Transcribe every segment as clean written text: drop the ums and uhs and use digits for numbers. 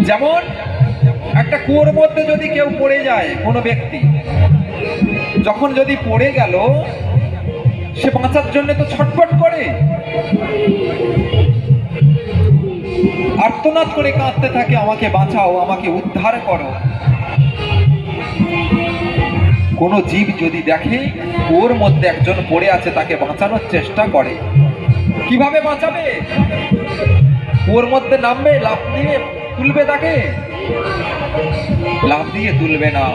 যেমন একটা কুয়োর মধ্যে যদি কেউ পড়ে যায়, কোনো ব্যক্তি যখন যদি পড়ে গেল, সে বাঁচার জন্য তো ছটফট করে, আর্তনাদ করে কাঁদতে থাকে, আমাকে বাঁচাও, আমাকে উদ্ধার করো। কোনো জীব যদি দেখে কুয়োর মধ্যে একজন পড়ে আছে, তাকে বাঁচানোর চেষ্টা করে, কিভাবে বাঁচাবে? কুয়োর মধ্যে নামবে, লাফ দিয়ে তুলবে, তাকে লাফ দিয়ে তুলবে না।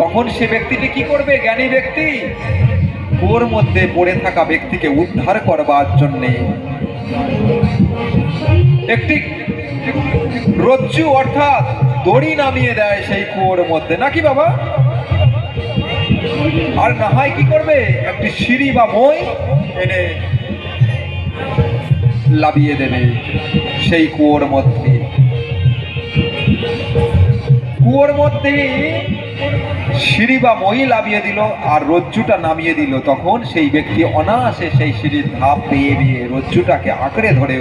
তখন সে ব্যক্তিটি কি করবে? জ্ঞানী ব্যক্তি কুয়োর মধ্যে পড়ে থাকা ব্যক্তিকে উদ্ধার করবার জন্যে একটি রজ্জু অর্থাৎ দড়ি নামিয়ে দেয় সেই কুয়োর মধ্যে, নাকি বাবা? আর না হয় কি করবে? একটি সিঁড়ি বা মই এনে লাভিয়ে দেবে সেই কুয়োর মধ্যে। কুয়োর মধ্যে সিঁড়ি বা মই লাভিয়ে দিল আর রজ্জুটা নামিয়ে দিল, তখন সেই ব্যক্তি অনায়াসে সেই সিঁড়ির ধাপ পেয়ে দিয়ে রজ্জুটাকে আঁকড়ে ধরে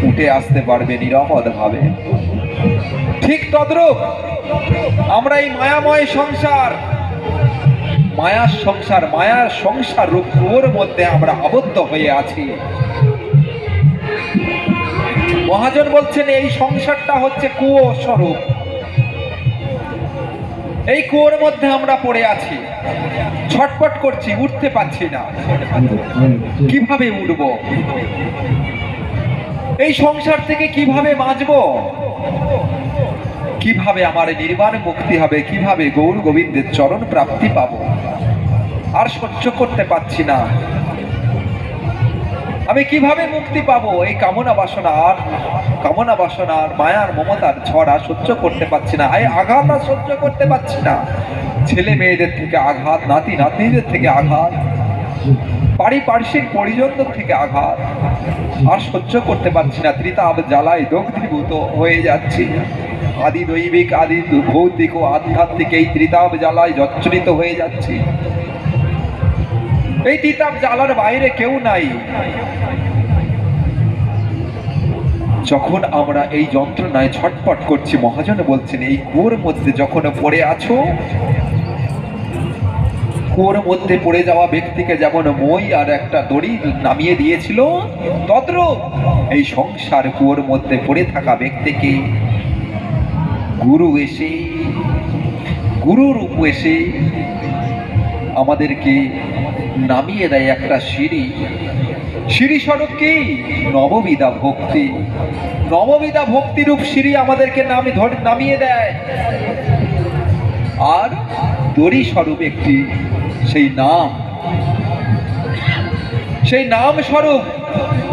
উঠে আসতে পারবে নিরাপদ ভাবে। ঠিক তদ্রূপ আমরা এই মায়াময় সংসার, মায়ার সংসার রূপ কুয়োর মধ্যে আমরা আবদ্ধ হয়ে আছি। মহাজন বলছেন এই সংসারটা হচ্ছে কুয়ো স্বরূপ। এই কুয়োর মধ্যে আমরা পড়ে আছি, ছটপট করছি, উঠতে পারছি না। কিভাবে উঠব? এই সংসার থেকে কিভাবে বাঁচব? কিভাবে আমার নির্বাণ মুক্তি হবে? কিভাবে গৌর গোবিন্দের চরণ প্রাপ্তি পাবো? আর সহ্য করতে পারছি না। আমি কিভাবে মুক্তি পাবো? এই কামনা বাসনার মায়ার মমতার ঝড় আর সহ্য করতে পারছি না। এই আঘাত আর সহ্য করতে পারছি না। ছেলে মেয়েদের থেকে আঘাত, নাতি নাতনিদের থেকে আঘাত, পারিপার্শ্বিক পরিজনদের থেকে আঘাত আর সহ্য করতে পারছি না। ত্রিতাপ জ্বালায় দগ্ধীভূত হয়ে যাচ্ছি। আদি দৈবিক, আদি ভৌতিক ও আধ্যাত্মিক এই ত্রিতাপ জ্বালায় জর্জরিত হয়ে যাচ্ছি। এই ত্রিতাপ জ্বালার বাইরে কেউ নাই। যখন আমরা এই যন্ত্রণায় ছটফট করছি, মহাজন বলছেন এই কুয়োর মধ্যে যখন পড়ে আছো, কুয়োর মধ্যে পড়ে যাওয়া ব্যক্তিকে যেমন মই আর একটা দড়ি নামিয়ে দিয়েছিল, তদ্রূপ এই সংসার কুয়োর মধ্যে পড়ে থাকা ব্যক্তিকে গুরু রূপ এসে আমাদেরকে নামিয়ে দেয় একটা সিঁড়ি স্বরূপ কি? নববিধা ভক্তি। নববিধা ভক্তিরূপ সিঁড়ি আমাদেরকে নামিয়ে দেয়। আর দড়ি স্বরূপ একটি সেই নাম স্বরূপ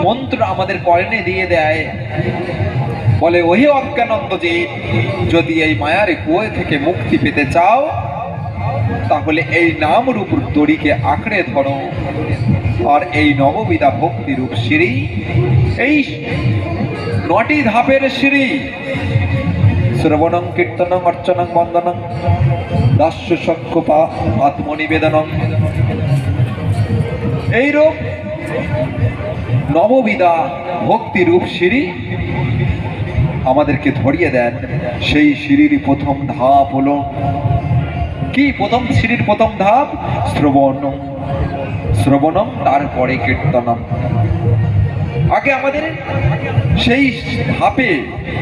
মন্ত্র আমাদের কর্ণে দিয়ে দেয়। বলে, ওহে অজ্ঞানন্দ জীব, যদি এই মায়ার কুয়ো থেকে মুক্তি পেতে চাও, তাহলে এই নাম রূপ দড়িকে আঁকড়ে ধরো। আর এই নববিধা ভক্তি রূপ সিঁড়ি, এই 9টি ধাপের সিঁড়ি, শ্রবণং কীর্তনং অর্চনং বন্দনং দাস্য সখ্য আত্মনিবেদনং, এইরূপ নববিধা ভক্তি রূপ সিঁড়ি আমাদেরকে ধরিয়ে দেন। সেই সিঁড়ির প্রথম ধাপ হলো কি? সিঁড়ির প্রথম ধাপ শ্রবণম, তারপরে কীর্তনম। আগে আমাদের সেই ধাপে,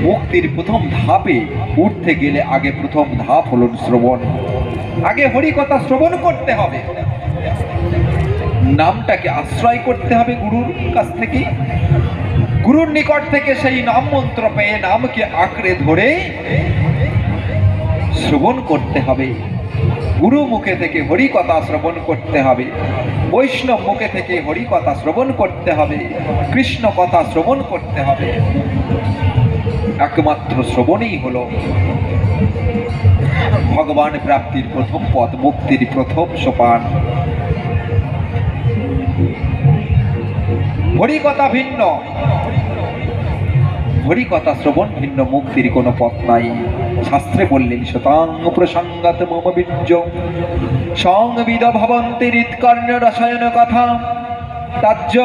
মুক্তির প্রথম ধাপে উঠতে গেলে আগে প্রথম ধাপ হলো শ্রবণ। আগে হরিকথা শ্রবণ করতে হবে, নামটাকে আশ্রয় করতে হবে গুরুর কাছ থেকে, গুরুর নিকট থেকে সেই নাম মন্ত্র পেয়ে নামকে আঁকড়ে ধরে শ্রবণ করতে হবে। গুরু মুখে থেকে হরিকথা শ্রবণ করতে হবে, বৈষ্ণব মুখে থেকে হরিকথা শ্রবণ করতে হবে, কৃষ্ণ কথা শ্রবণ করতে হবে। একমাত্র শ্রবণই হলো ভগবান প্রাপ্তির প্রথম পথ, মুক্তির প্রথম সোপান। হরিকথা ভিন্ন, হরিকথা শ্রবণ ভিন্ন, মুক্তির কোনো পথ নাই। শাস্ত্রে বললেন, শতাং প্রসঙ্গাত মম বীর্য সংবিদ ভবন্তি হৃৎকর্ণ রসায়ন কথা তাজ্য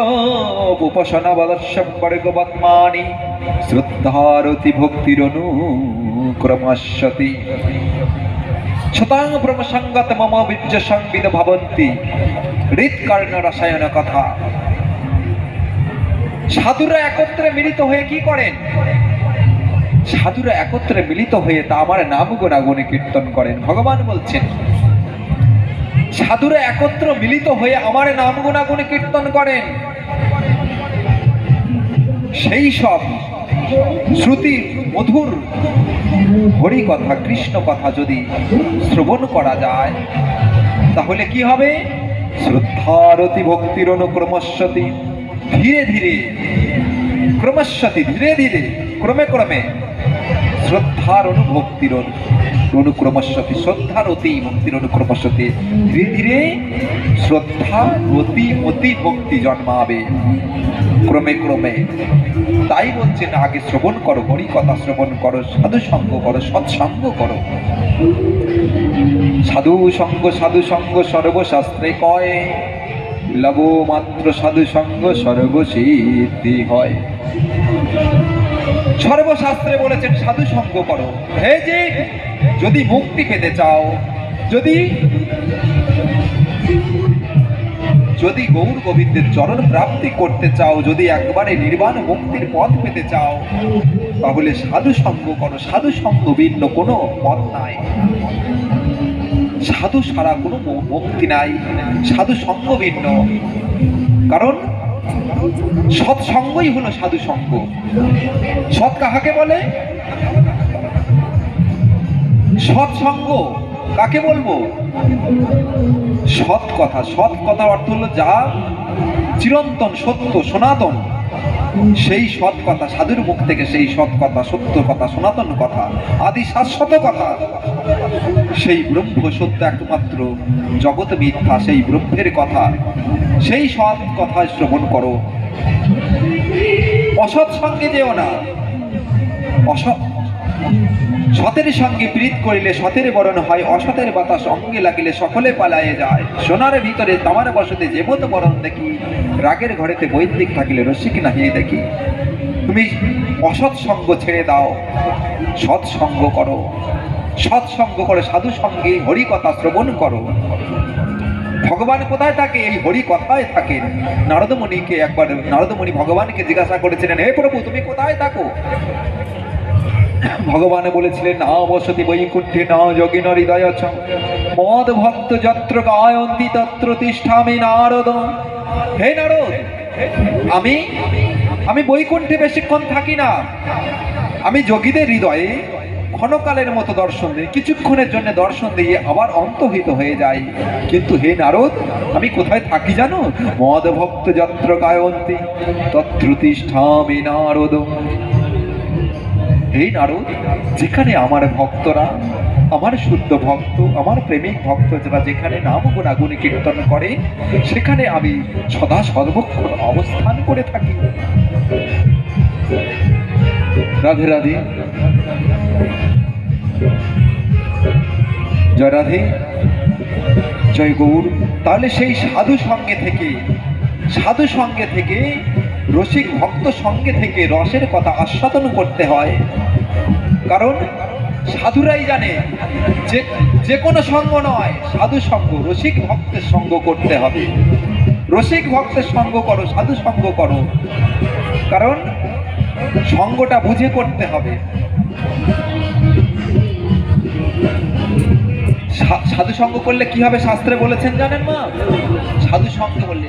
উপাসনা বদর্শম বর্গবৎমানি শ্রদ্ধারতি ভক্তিরনুক্রমস্যতি শতাং ব্রহ্মসঙ্গত মম বীর্য সংবিদ ভবন্তি হৃৎকর্ণ রসায়ন কথা। সাধুরা একত্রে মিলিত হয়ে কি করেন? সাধুরা একত্রে মিলিত হয়ে তা আমার নাম গুণাগুণে কীর্তন করেন। ভগবান বলছেন সাধুরা একত্র মিলিত হয়ে আমার নাম গুণাগুণে কীর্তন করেন। সেই সব শ্রুতি মধুর হরি কথা, কৃষ্ণ কথা যদি শ্রবণ করা যায় তাহলে কি হবে? শ্রদ্ধারতি ভক্তির অনুক্রমস্যতি, ধীরে ধীরে ক্রমস্যতি, ধীরে ধীরে ক্রমে ক্রমে শ্রদ্ধার অনুভক্তির অনুক্রমস্যতি, শ্রদ্ধার অতি ভক্তির অনুক্রমস্যতি, ধীরে ধীরে শ্রদ্ধা অতি অতি ভক্তি জন্মাবে ক্রমে ক্রমে। তাই বলছেন আগে শ্রবণ করো, হরি কথা শ্রবণ করো, সাধু সঙ্গ করো, সৎসঙ্গ করো। সাধু সঙ্গ সর্বশাস্ত্রে কয়, লব মাত্র সাধু সঙ্গ সর্বসিদ্ধি হয়। সর্বশাস্ত্রে বলেছেন সাধু সঙ্গ করো। হে যে যদি মুক্তি পেতে চাও, যদি গৌর গোবিন্দের চরণ প্রাপ্তি করতে চাও, যদি একবারে নির্বাণ মুক্তির পথ পেতে চাও, তাহলে সাধু সঙ্গ করো। সাধু সঙ্গ ভিন্ন কোনো পথ নাই, সাধু ছাড়া কোনো মুক্তি নাই, সাধু সঙ্গ ভিন্ন। কারণ সৎসঙ্গই হলো সাধু সঙ্গ। সৎ কাহাকে বলে? সৎসঙ্গ কাকে বলবো? সৎ কথা। সৎ কথা অর্থ হলো যা চিরন্তন, সত্য, সনাতন, সেই সৎ কথা। সাধুর মুখ থেকে সেই সৎ কথা, সত্য কথা, সনাতন কথা, আদি শাশ্বত কথা, সেই ব্রহ্ম সত্য একমাত্র, জগৎ মিথ্যা, সেই ব্রহ্মের কথা, সেই সৎ কথা শ্রবণ করো। অসৎ সঙ্গে যেও না। সতের সঙ্গে প্রীত করিলে সতের বরণ হয়, অসতের বাতাস অঙ্গে লাগিলে সকলে পালায়ে যায়। সোনার ভিতরে তামার বসতে যেমত বরণ দেখি, রাগের ঘরেতে বৈদিক থাকিলে রসিক নাহিয়ে দেখি। তুমি অসৎ সঙ্গ ছেড়ে দাও, সৎসঙ্গ করো। সৎসঙ্গ করো, সাধু সঙ্গে হরি কথা শ্রবণ করো। ভগবান কোথায় থাকে? এই হরি কথায় থাকেন। নারদমণিকে একবার নারদমণি ভগবানকে জিজ্ঞাসা করেছিলেন, হে প্রভু তুমি কোথায় থাকো? ভগবান বলেছিলেন, না বসতি বৈকুণ্ঠে না যোগিন হৃদয় মদ ভক্ত যত্র গায়ন্তি তত্র তিষ্ঠামি নারদ। হে নারদ, আমি বৈকুণ্ঠে বেশিক্ষণ থাকি না। আমি যোগীদের হৃদয়ে ক্ষণকালের মতো দর্শন দিই, কিছুক্ষণের জন্য দর্শন দিয়ে আবার অন্তহিত হয়ে যায়। কিন্তু হে নারদ, আমি কোথায় থাকি জানো? মদ ভক্ত যত্র গায়ন্তি তত্র তিষ্ঠামি নারদ। হে নারদ, যেখানে আমার ভক্তরা, আমার শুদ্ধ ভক্ত, আমার প্রেমিক ভক্ত যারা যেখানে নাম গুণাগুণে কীর্তন করে, সেখানে আমি সদা সর্বক্ষণ অবস্থান করে থাকি। রাধে রাধে, জয় রাধে, জয় গৌর। তাহলে সেই সাধু সঙ্গে থেকে রসিক ভক্ত সঙ্গে থেকে রসের কথা আস্বাদন করতে হয়। কারণ সাধুরাই জানে যে কোনো সঙ্গ নয়, সাধু সঙ্গ, রসিক ভক্তের সঙ্গ করতে হবে। রসিক ভক্তের সঙ্গ করো, সাধু সঙ্গ করো। কারণ সঙ্গটা বুঝে করতে হবে। সাধু সঙ্গ করলে কি হবে শাস্ত্রে বলেছেন জানেন মা? সাধু সঙ্গ করলে,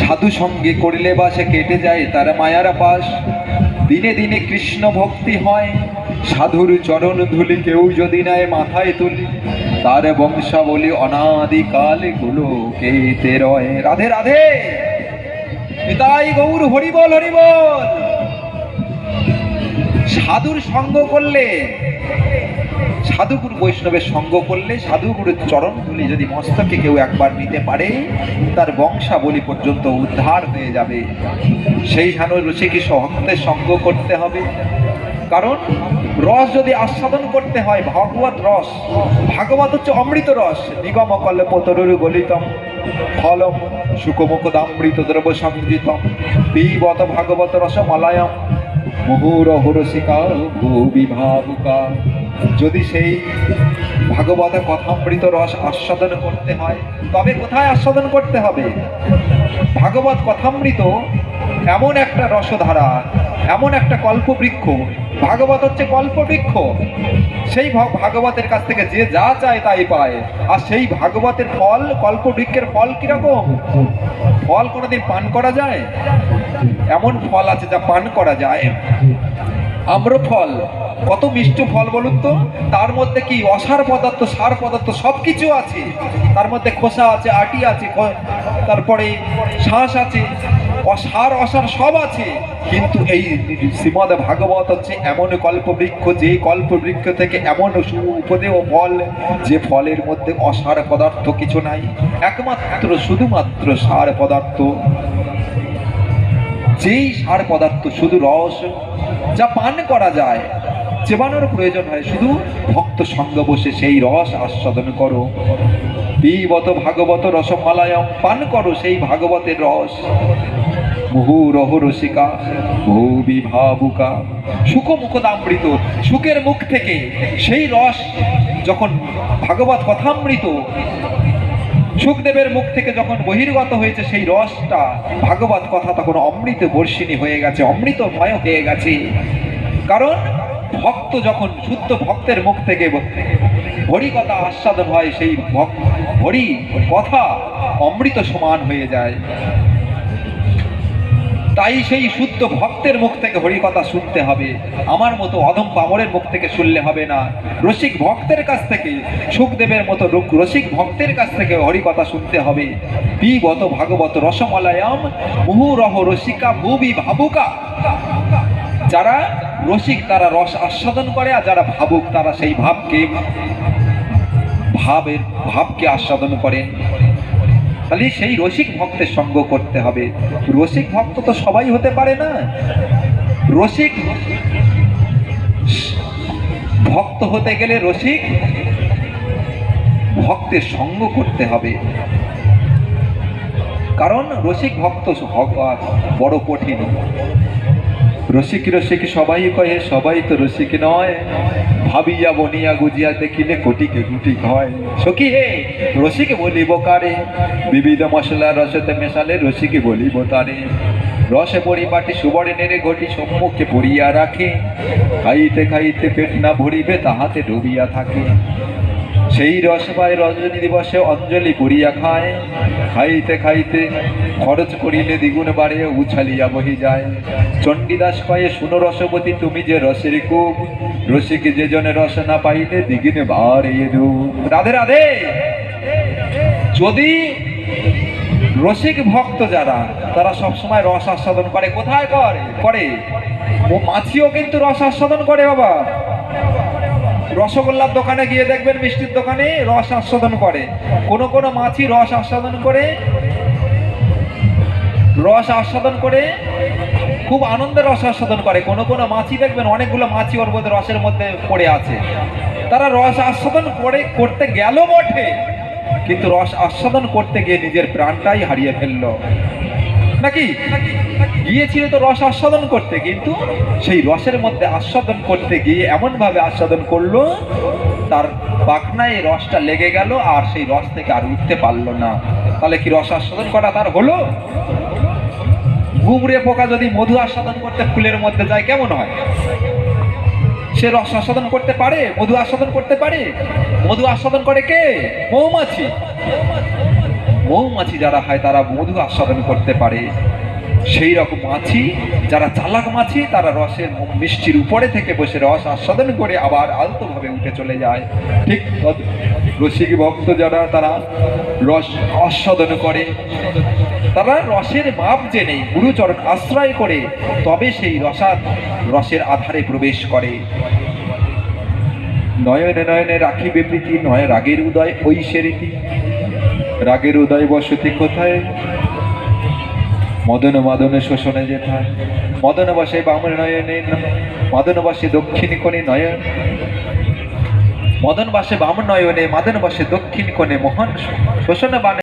সাধু সঙ্গে করিলে বা সে কেটে যায় তার মায়ার পাশ, দিনে দিনে কৃষ্ণ ভক্তি হয়। সাধুর চরণ ধুলি কেউ যদি নেয় মাথায় তুলি, তার বংশাবলী অনাদিকাল গুলো কেতে রয়। রাধে রাধে, নিতাই গৌর, হরি বল হরি বল। সাধুর সঙ্গ করলে, সাধুগুরু বৈষ্ণবের সঙ্গ করলে, সাধুগুরুর চরণ ধুলি যদি মস্তকে কেউ একবার নিতে পারে, তার বংশাবলী পর্যন্ত উদ্ধার হয়ে যাবে। সেই হেন রসিকী ভক্তের সঙ্গ করতে হবে। কারণ রস যদি আস্বাদন করতে হয়, ভাগবত রস, ভাগবত হচ্ছে অমৃত রস। নিগম কল্পতরুর গলিতম ফলম সুকমুখদামৃত দ্রব্য সংযুত পিবত ভাগবত রসমলায়ম মুহুরহ রসিকা ভুবি ভাবুকা। যদি সেই ভাগবত কথামৃত রস আস্বাদন করতে হয়, তবে কোথায় আস্বাদন করতে হবে? ভাগবত কথামৃত এমন একটা রসধারা, এমন একটা কল্পবৃক্ষ। ভাগবত হচ্ছে কল্পবৃক্ষ। সেই ভাগবতের কাছ থেকে যে যা চায় তাই পায়। আর সেই ভাগবতের ফল, কল্পবৃক্ষের ফল কিরকম? ফল কোনোদিন পান করা যায়? এমন ফল আছে যা পান করা যায়। আম্রফল, কত মিষ্টি ফল বলুন তো। তার মধ্যে কি অসার পদার্থ, সার পদার্থ সবকিছু আছে। তার মধ্যে খোসা আছে, আটি আছে, তারপরে শ্বাস আছে, অসার অসার সব আছে। কিন্তু এই শ্রীমদ ভাগবত হচ্ছে এমন কল্পবৃক্ষ, যে কল্পবৃক্ষ থেকে এমন উপদেয় ফল, যে ফলের মধ্যে অসার পদার্থ কিছু নাই, একমাত্র শুধুমাত্র সার পদার্থ। যেই সার পদার্থ, শুধু রস, যা পান করা যায়, চেবানোর প্রয়োজন হয়, শুধু ভক্ত সঙ্গ বসে সেই রস আস্বাদন করো। পিবত ভাগবত রসমালায়ম, পান করো সেই ভাগবতের রস। মুহুরহ রসিকা ভুবি ভাবুকা। সুখমুখদামৃত, সুখের মুখ থেকে সেই রস যখন ভাগবত কথামৃত সুখদেবের মুখ থেকে যখন বহির্গত হয়েছে, সেই রসটা ভাগবত কথা তখন অমৃত বর্ষিণী হয়ে গেছে, অমৃতময় হয়ে গেছে। কারণ ভক্ত যখন, শুদ্ধ ভক্তের মুখ থেকে হরি কথা আস্বাদন হয়, সেই হরি কথা অমৃত সমান হয়ে যায়। তাই সেই শুদ্ধ ভক্তের মুখ থেকে হরি কথা শুনতে হবে। আমার মতো অধম পামরের মুখ থেকে শুনলে হবে না। রসিক ভক্তের কাছ থেকে, সুখদেবের মতো রসিক ভক্তের কাছ থেকে হরি কথা শুনতে হবে। পিবত ভাগবত রসমলায়ম মুহুরহ রসিকা ভুবি ভাবুকা। যারা রসিক তারা রস আস্বাদন করে, আর যারা ভাবুক তারা সেই ভাবকে আস্বাদন করেন। তাহলে সেই রসিক ভক্তের সঙ্গ করতে হবে। রসিক ভক্ত তো সবাই হতে পারে না। রসিক ভক্ত হতে গেলে রসিক ভক্তের সঙ্গ করতে হবে। কারণ রসিক ভক্ত বড় কঠিন। রসিক রসিক সবাই কহে, সবাই তো রসিক নয়। ভাবিয়া বনিয়া গুজিয়া দেখিলে কোটিকে গুটি হয়। সখী হে, রসিক বলিব কারে? বিবিধ মশলা রসতে মেশালে রসিক বলিব তারে। রসে পরিপাটি সুবর্ণের ঘটি সম্মুখে পড়িয়া রাখে। খাইতে খাইতে পেট না ভরিবে, তাহাতে ডুবিয়া থাকে। সেই রস পায় রজনী দিবসে অঞ্জলি পুরিয়া খায়। খাইতে খাইতে খরচ করিলে দ্বিগুণ বাড়ে, উছালিয়া বহি যায়। চণ্ডীদাস কয়ে, শুনো রসবতী তুমি যে রসের কূপ। রসিক যে জনে রস না পাইলে দ্বিগুণে বাড়িয়ে ধূপ। রাধে রাধে। যদি রসিক ভক্ত যারা, তারা সবসময় রস আস্বাদন করে। কোথায় করে? মাছিও কিন্তু রস আস্বাদন করে বাবা। রসগোল্লার দোকানে গিয়ে দেখবেন, মিষ্টির দোকানে রস আস্বাদন করে। কোন মাছি রস আস্বাদন করে খুব আনন্দের রস আস্বাদন করে। কোন মাছি দেখবেন, অনেকগুলো মাছি ওর মধ্যে রসের মধ্যে পড়ে আছে। তারা রস আস্বাদন করতে গেল বটে, কিন্তু রস আস্বাদন করতে গিয়ে নিজের প্রাণটাই হারিয়ে ফেললো। নাকি গিয়েছিল তো রস আস্বাদন করতে, কিন্তু সেই রসের মধ্যে আস্বাদন করতে গিয়ে এমন ভাবে আস্বাদন করলো, তার পাখনায় রসটা লেগে গেল, আর সেই রস থেকে আর উঠতে পারলো না। তাহলে কি রস আস্বাদন করা তার হলো? গুবরে পোকা যদি মধু আস্বাদন করতে ফুলের মধ্যে যায়, কেমন হয়? সে রস আস্বাদন করতে পারে? মধু আস্বাদন করতে পারে? মধু আস্বাদন করে কে? মৌমাছি। মৌমাছি যারা হয়, তারা মধু আস্বাদন করতে পারে। সেই রকম মাছি যারা চালাক মাছি, তারা রসের মিষ্টির উপরে থেকে বসে রস আস্বাদন করে আবার আলতোভাবে উঠে চলে যায়। ঠিক রসিক ভক্ত যারা, তারা রস আস্বাদন করে, তারা রসের মাপ জেনে গুরুচরণ আশ্রয় করে তবে সেই রসের আধারে প্রবেশ করে। নয়নে নয়নে রাখিবে প্রীতি, নয় রাগের উদয় ওই সে রীতি। রাগের উদয় বসতি কোথায়? মদন মাদনে শোষণে যেথায়। মদন বসে বাম নয়নে, মদন বসে দক্ষিণ কোণে নয়ন। মদন বসে বাম নয়নে, মদন বসে দক্ষিণ কোণে। মোহন শোষণ বানে